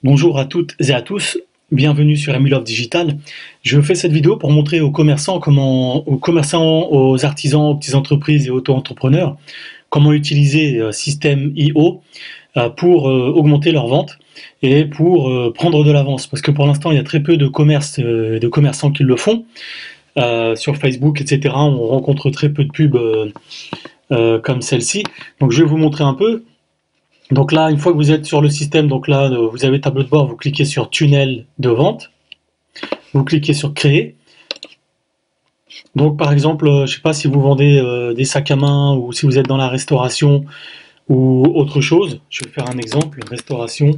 Bonjour à toutes et à tous, bienvenue sur Emulove Digital. Je fais cette vidéo pour montrer aux commerçants, aux artisans, aux petites entreprises et auto-entrepreneurs comment utiliser System.io pour augmenter leurs ventes et pour prendre de l'avance. Parce que pour l'instant, il y a très peu de commerçants qui le font. Sur Facebook, etc., on rencontre très peu de pubs comme celle-ci. Donc je vais vous montrer un peu. Donc là, une fois que vous êtes sur le système, donc là, vous avez tableau de bord, vous cliquez sur tunnel de vente, vous cliquez sur créer. Donc par exemple, je ne sais pas si vous vendez des sacs à main ou si vous êtes dans la restauration ou autre chose. Je vais faire un exemple, restauration.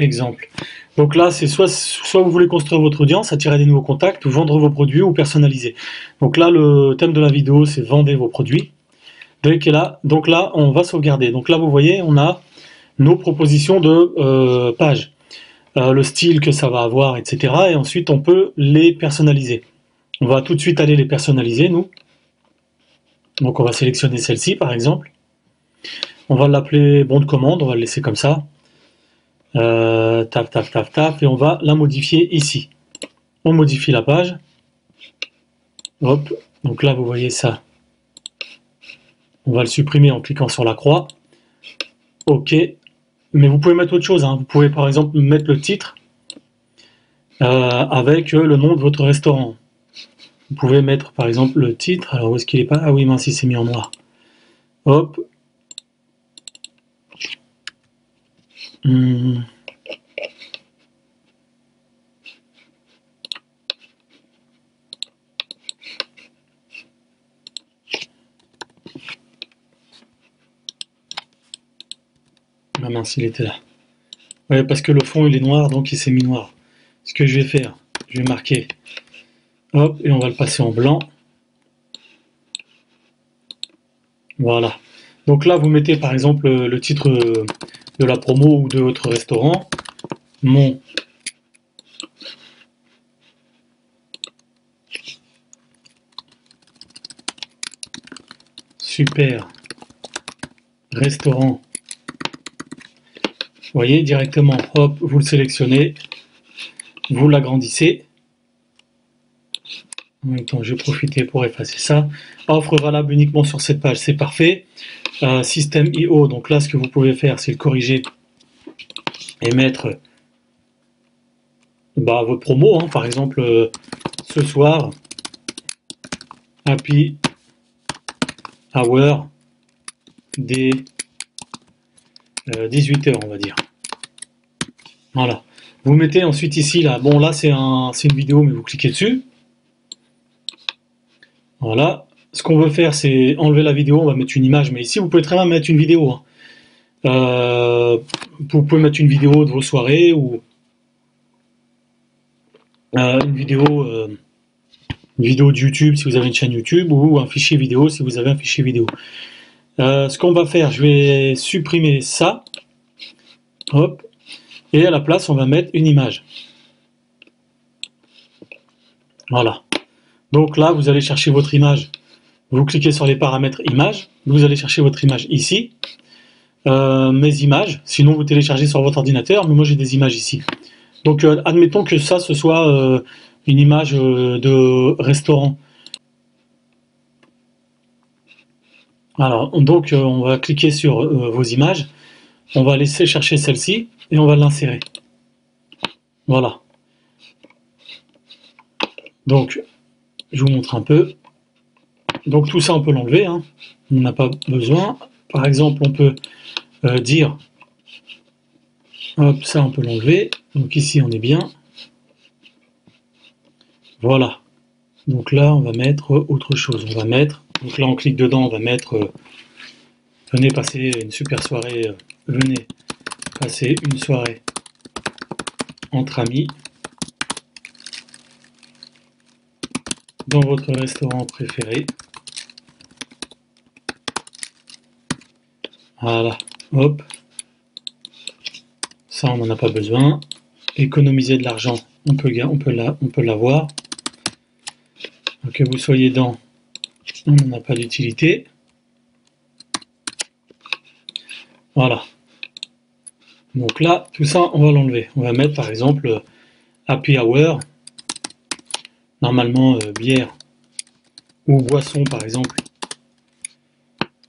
Exemple. Donc là, c'est soit vous voulez construire votre audience, attirer des nouveaux contacts, ou vendre vos produits ou personnaliser. Donc là, le thème de la vidéo, c'est vendez vos produits. Donc là, on va sauvegarder. Donc là, vous voyez, on a nos propositions de pages, le style que ça va avoir, etc. Et ensuite, on peut les personnaliser. On va tout de suite aller les personnaliser, nous. Donc on va sélectionner celle-ci, par exemple. On va l'appeler bon de commande, on va le laisser comme ça. Taf, taf, taf, taf, et on va la modifier ici. On modifie la page. Hop, donc là, vous voyez ça. On va le supprimer en cliquant sur la croix. OK. Mais vous pouvez mettre autre chose, hein. Vous pouvez par exemple mettre le titre avec le nom de votre restaurant. Vous pouvez mettre par exemple le titre. Alors où est-ce qu'il est pas? Ah oui, mince, il s'est mis en noir. Hop. Ah mince, il était là. Ouais, parce que le fond il est noir, donc il s'est mis noir. Ce que je vais faire, je vais marquer. Hop, et on va le passer en blanc. Voilà. Donc là, vous mettez par exemple le titre de la promo ou de votre restaurant. Mon super restaurant. Vous voyez, directement, hop, vous le sélectionnez, vous l'agrandissez. En même temps, je vais profiter pour effacer ça. Offre valable uniquement sur cette page, c'est parfait. System.io, donc là, ce que vous pouvez faire, c'est le corriger et mettre vos promos. Hein. Par exemple, ce soir, Happy Hour dès 18h, on va dire. Voilà. Vous mettez ensuite ici, là, bon là c'est une vidéo, mais vous cliquez dessus. Voilà. Ce qu'on veut faire, c'est enlever la vidéo, on va mettre une image, mais ici vous pouvez très bien mettre une vidéo. Hein. Vous pouvez mettre une vidéo de vos soirées ou une vidéo de YouTube si vous avez une chaîne YouTube ou un fichier vidéo si vous avez un fichier vidéo. Ce qu'on va faire, je vais supprimer ça. Hop. Et à la place, on va mettre une image. Voilà. Donc là, vous allez chercher votre image. Vous cliquez sur les paramètres image. Vous allez chercher votre image ici. Mes images. Sinon, vous téléchargez sur votre ordinateur. Mais moi, j'ai des images ici. Donc, admettons que ça, ce soit une image de restaurant. Alors, donc, on va cliquer sur vos images. On va laisser chercher celle-ci et on va l'insérer. Voilà. Donc, je vous montre un peu. Donc tout ça, on peut l'enlever, hein. On n'a pas besoin. Par exemple, on peut dire, hop, ça on peut l'enlever. Donc ici, on est bien. Voilà. Donc là, on va mettre autre chose. On va mettre, donc là, on clique dedans, on va mettre, venez passer une super soirée, venez passer une soirée entre amis dans votre restaurant préféré. Voilà, hop. Ça, on n'en a pas besoin. Économiser de l'argent, on peut l'avoir. Que vous soyez dans, on n'en a pas d'utilité. Voilà. Donc là, tout ça, on va l'enlever. On va mettre par exemple Happy Hour, normalement bière ou boisson par exemple.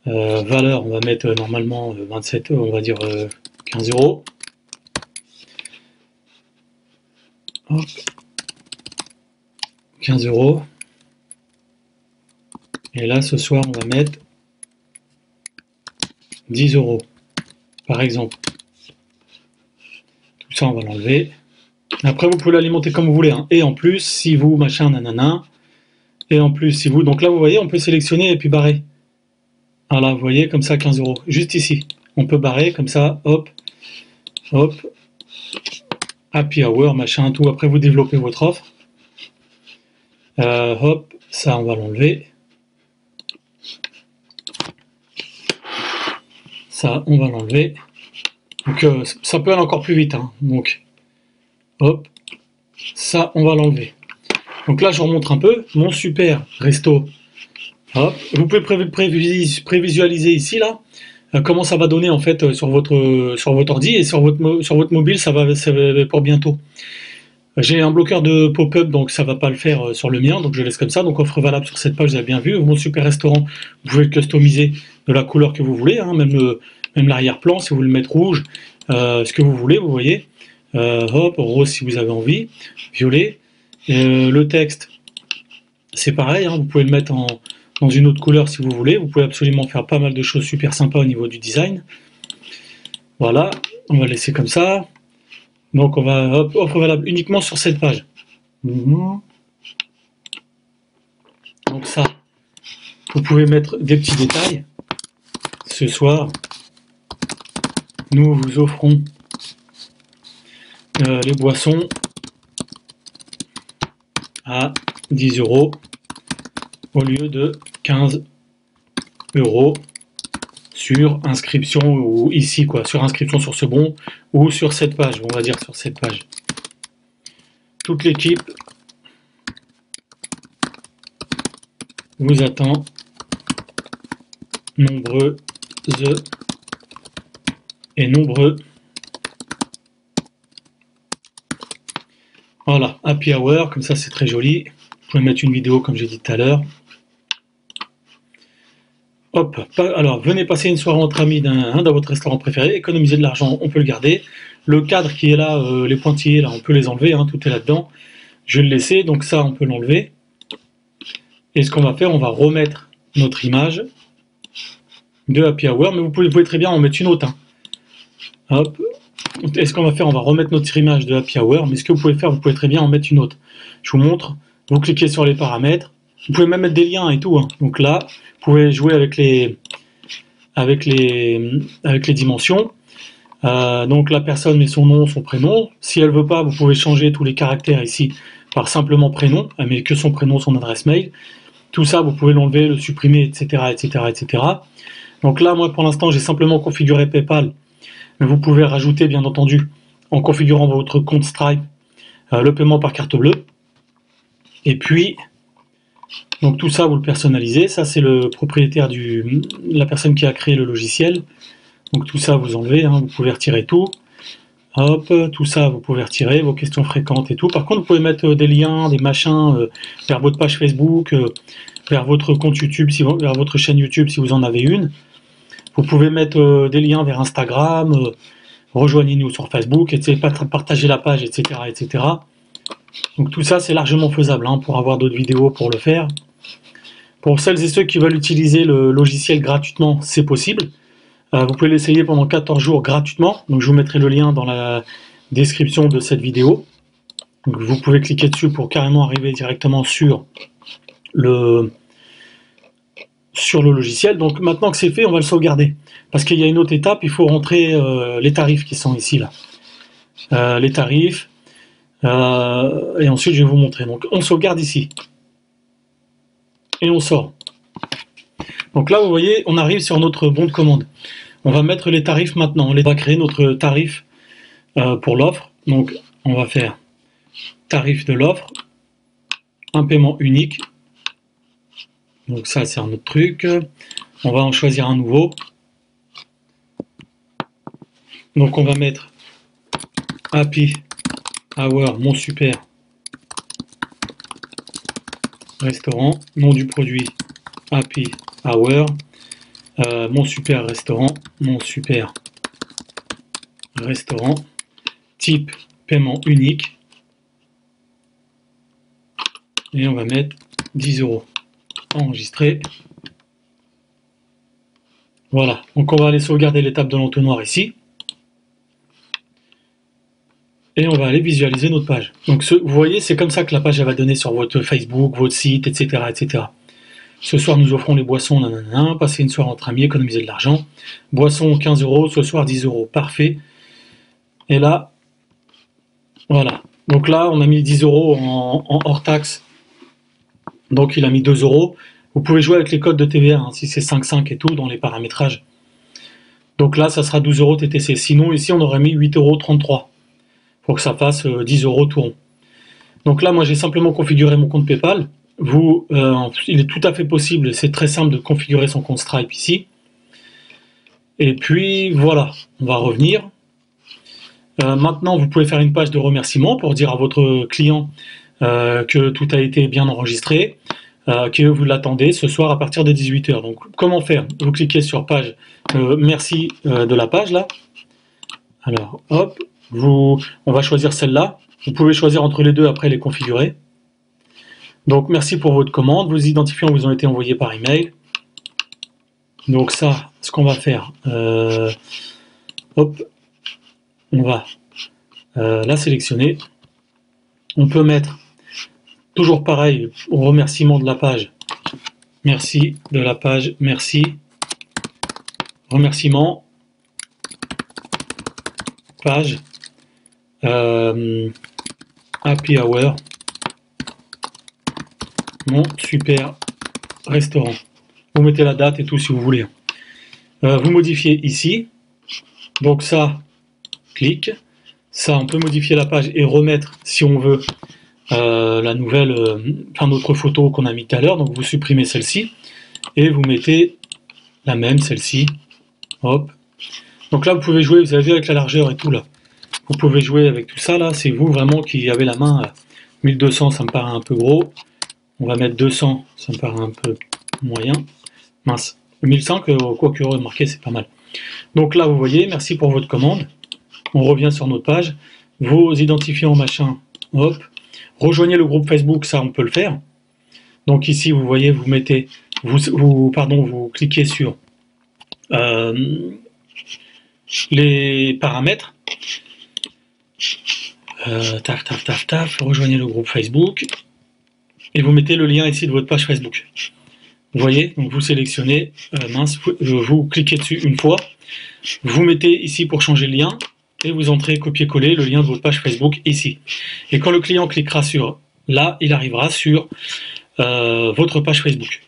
Valeur, on va mettre normalement 27, on va dire 15 euros. Hop. 15 euros. Et là, ce soir, on va mettre 10 euros, par exemple. Tout ça, on va l'enlever. Après, vous pouvez l'alimenter comme vous voulez, hein. Et en plus, si vous, machin, nanana. Et en plus, si vous... Donc là, vous voyez, on peut sélectionner et puis barrer. Voilà, vous voyez, comme ça, 15 euros. Juste ici. On peut barrer, comme ça, hop, hop. Happy Hour, machin, tout. Après, vous développez votre offre. Hop, ça, on va l'enlever. Ça, on va l'enlever. Donc, ça peut aller encore plus vite, hein. Donc, hop, ça, on va l'enlever. Donc là, je vous remontre un peu mon super resto. Hop. Vous pouvez prévisualiser ici, là, comment ça va donner en fait sur votre ordi et sur votre mobile, ça va pour bientôt. J'ai un bloqueur de pop-up, donc ça va pas le faire sur le mien, donc je laisse comme ça. Donc offre valable sur cette page, vous avez bien vu. Mon super restaurant, vous pouvez le customiser de la couleur que vous voulez, hein, même l'arrière-plan, si vous voulez le mettre rouge, ce que vous voulez, vous voyez. Hop, rose si vous avez envie, violet. Le texte, c'est pareil, hein, vous pouvez le mettre dans une autre couleur si vous voulez. Vous pouvez absolument faire pas mal de choses super sympas au niveau du design. Voilà, on va laisser comme ça. Donc on va, hop, offre valable uniquement sur cette page. Donc ça, vous pouvez mettre des petits détails. Ce soir, nous vous offrons les boissons à 10 euros au lieu de 15 euros sur inscription, ou ici quoi, sur inscription sur ce bon, ou sur cette page, on va dire sur cette page. Toute l'équipe vous attend, nombreuses et nombreux. Voilà, Happy Hour, comme ça c'est très joli. Vous pouvez mettre une vidéo comme j'ai dit tout à l'heure. Hop, alors venez passer une soirée entre amis dans votre restaurant préféré, économiser de l'argent, on peut le garder. Le cadre qui est là, les pointillés là, on peut les enlever, hein, tout est là-dedans. Je vais le laisser, donc ça on peut l'enlever. Et ce qu'on va faire, on va remettre notre image de Happy Hour, mais vous pouvez très bien en mettre une autre. Hein. Hop. Et ce qu'on va faire, on va remettre notre image de Happy Hour, mais ce que vous pouvez faire, vous pouvez très bien en mettre une autre. Je vous montre, vous cliquez sur les paramètres, vous pouvez même mettre des liens et tout. Hein. Donc là, vous pouvez jouer avec les dimensions. Donc la personne met son nom, son prénom. Si elle veut pas, vous pouvez changer tous les caractères ici par simplement prénom. Elle met que son prénom, son adresse mail. Tout ça, vous pouvez l'enlever, le supprimer, etc., etc., etc. Donc là, moi, pour l'instant, j'ai simplement configuré PayPal. Mais vous pouvez rajouter, bien entendu, en configurant votre compte Stripe, le paiement par carte bleue. Et puis, donc tout ça, vous le personnalisez. Ça, c'est le propriétaire la personne qui a créé le logiciel. Donc tout ça, vous enlevez, hein, vous pouvez retirer tout. Hop, tout ça, vous pouvez retirer, vos questions fréquentes et tout. Par contre, vous pouvez mettre des liens, des machins vers votre page Facebook, vers votre compte YouTube, vers votre chaîne YouTube si vous en avez une. Vous pouvez mettre des liens vers Instagram, rejoignez-nous sur Facebook, partagez la page, etc., etc. Donc tout ça, c'est largement faisable, hein, pour avoir d'autres vidéos pour le faire. Pour celles et ceux qui veulent utiliser le logiciel gratuitement, c'est possible. Vous pouvez l'essayer pendant 14 jours gratuitement. Donc je vous mettrai le lien dans la description de cette vidéo. Donc vous pouvez cliquer dessus pour carrément arriver directement sur le logiciel. Donc maintenant que c'est fait, on va le sauvegarder. Parce qu'il y a une autre étape, il faut rentrer les tarifs qui sont ici, là. Les tarifs. Et ensuite, je vais vous montrer. Donc on sauvegarde ici. Et on sort. Donc là, vous voyez, on arrive sur notre bon de commande. On va mettre les tarifs maintenant. On va créer notre tarif pour l'offre. Donc on va faire tarif de l'offre, un paiement unique. Donc ça, c'est un autre truc. On va en choisir un nouveau. Donc on va mettre Happy Hour, mon super restaurant, nom du produit Happy Hour, mon super restaurant, type paiement unique, et on va mettre 10 €. Enregistrer. Voilà, donc on va aller sauvegarder l'étape de l'entonnoir ici. Et on va aller visualiser notre page. Donc vous voyez, c'est comme ça que la page elle va donner sur votre Facebook, votre site, etc., etc. Ce soir, nous offrons les boissons, nanana, passer une soirée entre amis, économiser de l'argent. Boissons 15 €, ce soir 10 €, parfait. Et là, voilà. Donc là, on a mis 10 € en hors taxe. Donc il a mis 2 €. Vous pouvez jouer avec les codes de TVA, hein, si c'est 5,5 et tout, dans les paramétrages. Donc là, ça sera 12 € TTC. Sinon, ici, on aurait mis 8,33 € pour que ça fasse 10 € tout rond. Donc là, moi, j'ai simplement configuré mon compte PayPal. Vous, il est tout à fait possible, c'est très simple de configurer son compte Stripe ici. Et puis, voilà, on va revenir. Maintenant, vous pouvez faire une page de remerciement pour dire à votre client que tout a été bien enregistré, que vous l'attendez ce soir à partir de 18 h. Donc, comment faire? Vous cliquez sur page merci de la page, là. Alors, hop, on va choisir celle-là. Vous pouvez choisir entre les deux, après les configurer. Donc, merci pour votre commande. Vos identifiants vous ont été envoyés par email. Donc ça, ce qu'on va faire, hop, on va la sélectionner. On peut mettre, toujours pareil, au remerciement de la page, merci de la page, merci, remerciement, page, Happy Hour, mon super restaurant. Vous mettez la date et tout si vous voulez. Vous modifiez ici. Donc ça, clique. Ça, on peut modifier la page et remettre, si on veut, la nouvelle, enfin notre photo qu'on a mis tout à l'heure. Donc vous supprimez celle-ci et vous mettez la même, celle-ci. Hop. Donc là, vous pouvez jouer, vous avez vu avec la largeur et tout là. Vous pouvez jouer avec tout ça là. C'est vous vraiment qui avez la main. 1200, ça me paraît un peu gros. On va mettre 200, ça me paraît un peu moyen. Mince. 1100, quoique remarquez, c'est pas mal. Donc là, vous voyez, merci pour votre commande. On revient sur notre page. Vos identifiants, machin, hop. Rejoignez le groupe Facebook, ça, on peut le faire. Donc ici, vous voyez, vous mettez, vous cliquez sur les paramètres. Taf, rejoignez le groupe Facebook. Et vous mettez le lien ici de votre page Facebook. Vous voyez, donc vous sélectionnez, vous cliquez dessus une fois, vous mettez ici pour changer le lien, et vous entrez copier-coller le lien de votre page Facebook ici. Et quand le client cliquera sur là, il arrivera sur votre page Facebook.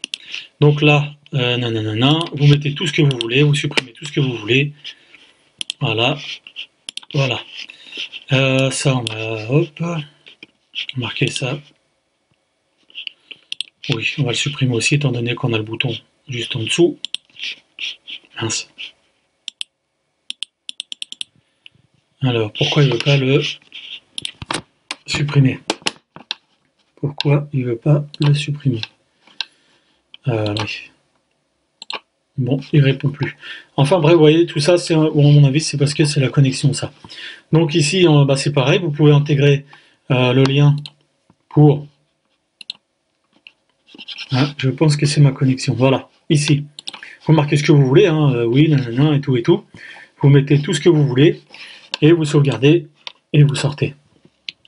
Donc là, vous mettez tout ce que vous voulez, vous supprimez tout ce que vous voulez. Voilà. Voilà. Ça, on va, hop, marquer ça. Oui, on va le supprimer aussi, étant donné qu'on a le bouton juste en dessous. Mince. Alors, pourquoi il ne veut pas le supprimer? Pourquoi il ne veut pas le supprimer? Oui. Bon, il répond plus. Enfin bref, vous voyez, tout ça, c'est, bon, à mon avis, c'est parce que c'est la connexion, ça. Donc ici, bah, c'est pareil, vous pouvez intégrer le lien pour... Ah, je pense que c'est ma connexion. Voilà, ici. Vous marquez ce que vous voulez, hein, oui, nanana, et tout et tout. Vous mettez tout ce que vous voulez, et vous sauvegardez, et vous sortez.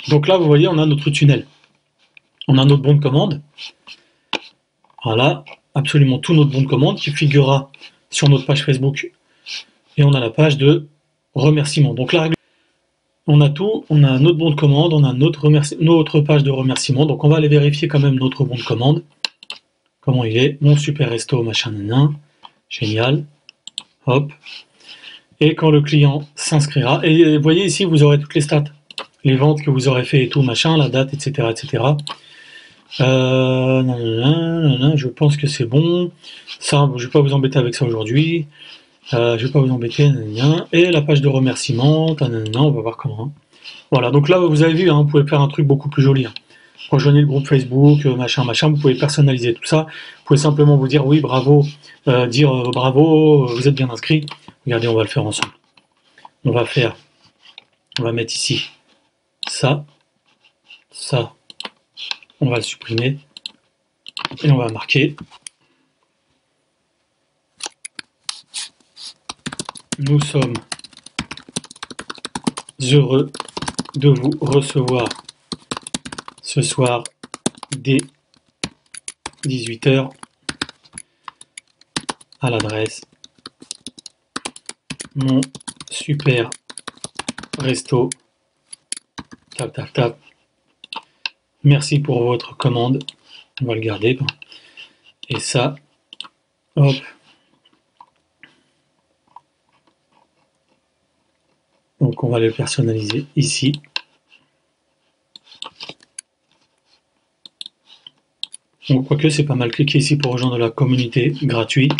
Donc là, vous voyez, on a notre tunnel. On a notre bon de commande. Voilà, absolument tout notre bon de commande qui figurera sur notre page Facebook. Et on a la page de remerciement. Donc là, on a tout, on a notre bon de commande, on a notre page de remerciement. Donc on va aller vérifier quand même notre bon de commande. Comment il est, mon super resto, machin, nanan. Génial. Hop. Et quand le client s'inscrira, et vous voyez ici, vous aurez toutes les stats. Les ventes que vous aurez fait et tout, machin, la date, etc. etc. Je pense que c'est bon. Ça, je ne vais pas vous embêter avec ça aujourd'hui. Je vais pas vous embêter, nanana. Et la page de remerciement, nanana, on va voir comment. Hein. Voilà, donc là, vous avez vu, hein, vous pouvez faire un truc beaucoup plus joli. Hein. Rejoignez le groupe Facebook, machin, machin, vous pouvez personnaliser tout ça. Vous pouvez simplement vous dire oui, bravo, dire bravo, vous êtes bien inscrit. Regardez, on va le faire ensemble. On va mettre ici ça, ça, on va le supprimer et on va marquer nous sommes heureux de vous recevoir ce soir dès 18h à l'adresse mon super resto. Tap, tap, tap. Merci pour votre commande. On va le garder. Et ça, hop. Donc on va le personnaliser ici. Donc quoique c'est pas mal, cliquez ici pour rejoindre la communauté gratuite.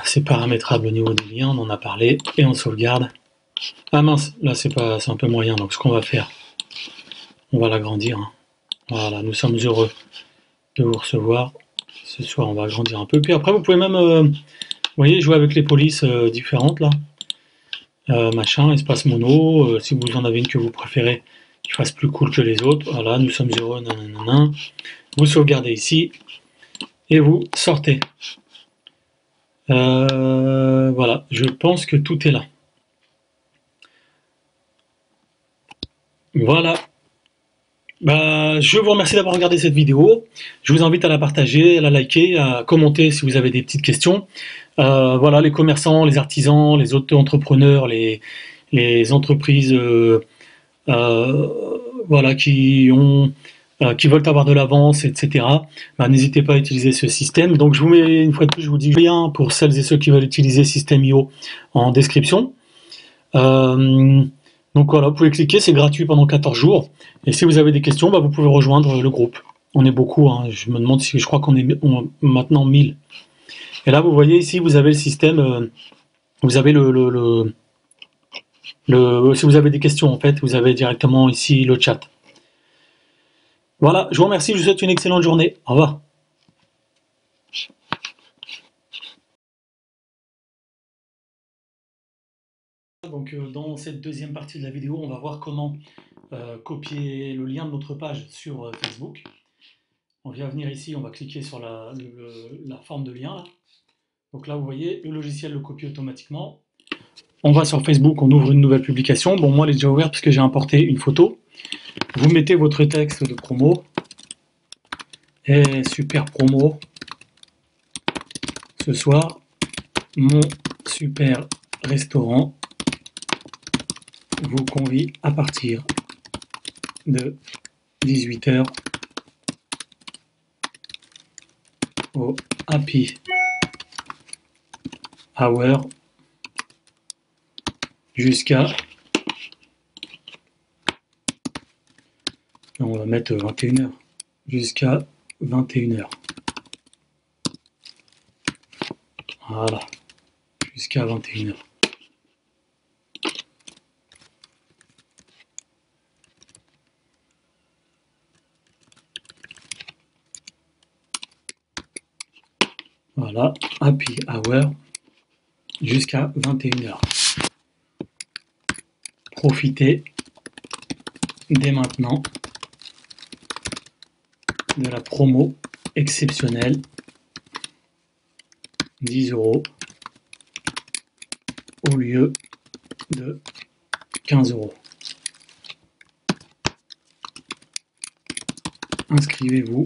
C'est paramétrable au niveau des liens, on en a parlé, et on sauvegarde. Ah mince, là c'est un peu moyen, donc ce qu'on va faire, on va l'agrandir. Hein. Voilà, nous sommes heureux de vous recevoir. Ce soir on va agrandir un peu. Puis après vous pouvez même, vous voyez, jouer avec les polices différentes là. Machin, espace mono, si vous en avez une que vous préférez, qui fasse plus cool que les autres. Voilà, nous sommes heureux, nanana. Vous sauvegardez ici, et vous sortez. Voilà, je pense que tout est là. Voilà. Bah, je vous remercie d'avoir regardé cette vidéo. Je vous invite à la partager, à la liker, à commenter si vous avez des petites questions. Voilà, les commerçants, les artisans, les auto-entrepreneurs, les entreprises euh, voilà, qui veulent avoir de l'avance, etc. Bah, n'hésitez pas à utiliser ce système. Donc je vous mets une fois de plus, je vous dis lien pour celles et ceux qui veulent utiliser System.io en description. Donc voilà, vous pouvez cliquer, c'est gratuit pendant 14 jours. Et si vous avez des questions, bah, vous pouvez rejoindre le groupe. On est beaucoup, hein. Je me demande si je crois qu'on est maintenant 1000. Et là, vous voyez ici, vous avez le système, vous avez si vous avez des questions, en fait, vous avez directement ici le chat. Voilà, je vous remercie, je vous souhaite une excellente journée. Au revoir. Donc dans cette deuxième partie de la vidéo, on va voir comment copier le lien de notre page sur Facebook. On vient venir ici, on va cliquer sur la forme de lien. Là. Donc là, vous voyez, le logiciel le copie automatiquement. On va sur Facebook, on ouvre une nouvelle publication. Bon, moi, elle est déjà ouverte puisque j'ai importé une photo. Vous mettez votre texte de promo. Et super promo. Ce soir, mon super restaurant vous convie à partir de 18h au Happy Hour jusqu'à, on va mettre 21h, jusqu'à 21h. Voilà, jusqu'à 21h. Voilà, Happy Hour jusqu'à 21h. Profitez dès maintenant de la promo exceptionnelle 10 € au lieu de 15 €. Inscrivez-vous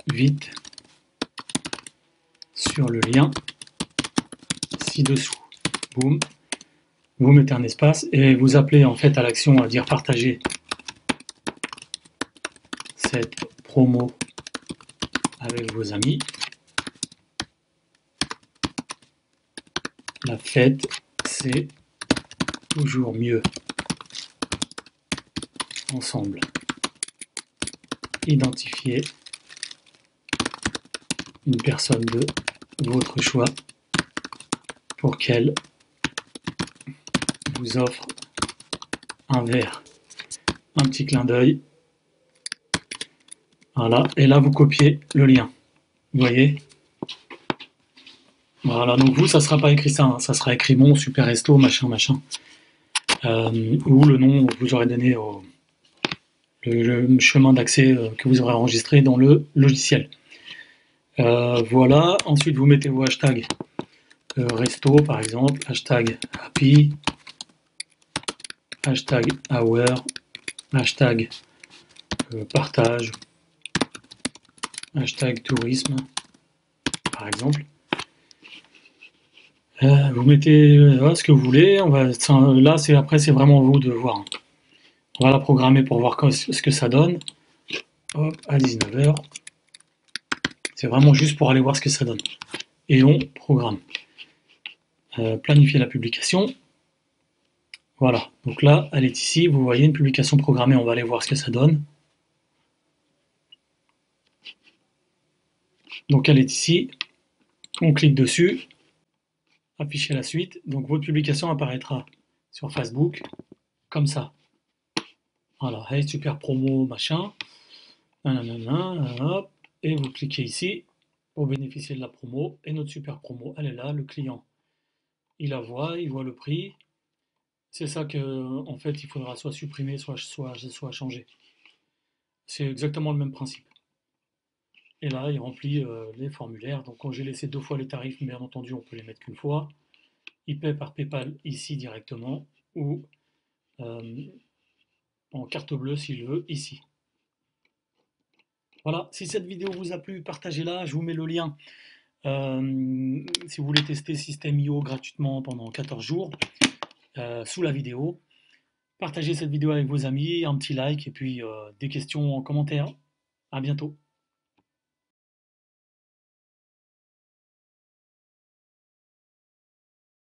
vite sur le lien ci-dessous. Boum. Vous mettez un espace et vous appelez en fait à l'action à dire partager cette promo avec vos amis. La fête, c'est toujours mieux ensemble. Identifiez une personne de votre choix pour qu'elle vous offre un verre. Un petit clin d'œil. Voilà, et là vous copiez le lien. Vous voyez? Voilà, donc vous, ça sera pas écrit ça, hein, ça sera écrit mon super resto, machin, machin. Ou le nom que vous aurez donné le chemin d'accès que vous aurez enregistré dans le logiciel. Voilà, ensuite vous mettez vos hashtags resto par exemple, hashtag happy, hashtag hour, hashtag partage, hashtag tourisme par exemple. Vous mettez ce que vous voulez, là après c'est vraiment vous de voir. On va la programmer pour voir ce que ça donne. Hop, à 19h. C'est vraiment juste pour aller voir ce que ça donne. Et on programme. Planifier la publication. Voilà, donc là, elle est ici, vous voyez une publication programmée, on va aller voir ce que ça donne. Donc elle est ici, on clique dessus, afficher la suite, donc votre publication apparaîtra sur Facebook, comme ça. Voilà, hey, super promo, machin, nanana, hop, et vous cliquez ici pour bénéficier de la promo, et notre super promo, elle est là, le client, il la voit, il voit le prix, c'est ça que, en fait, il faudra soit supprimer, soit changer. C'est exactement le même principe. Et là, il remplit les formulaires. Donc, quand j'ai laissé 2 fois les tarifs, bien entendu, on peut les mettre qu'une fois. Il paie par PayPal ici directement ou en carte bleue s'il veut ici. Voilà, si cette vidéo vous a plu, partagez-la. Je vous mets le lien si vous voulez tester System.io gratuitement pendant 14 jours sous la vidéo. Partagez cette vidéo avec vos amis, un petit like et puis des questions en commentaire. À bientôt.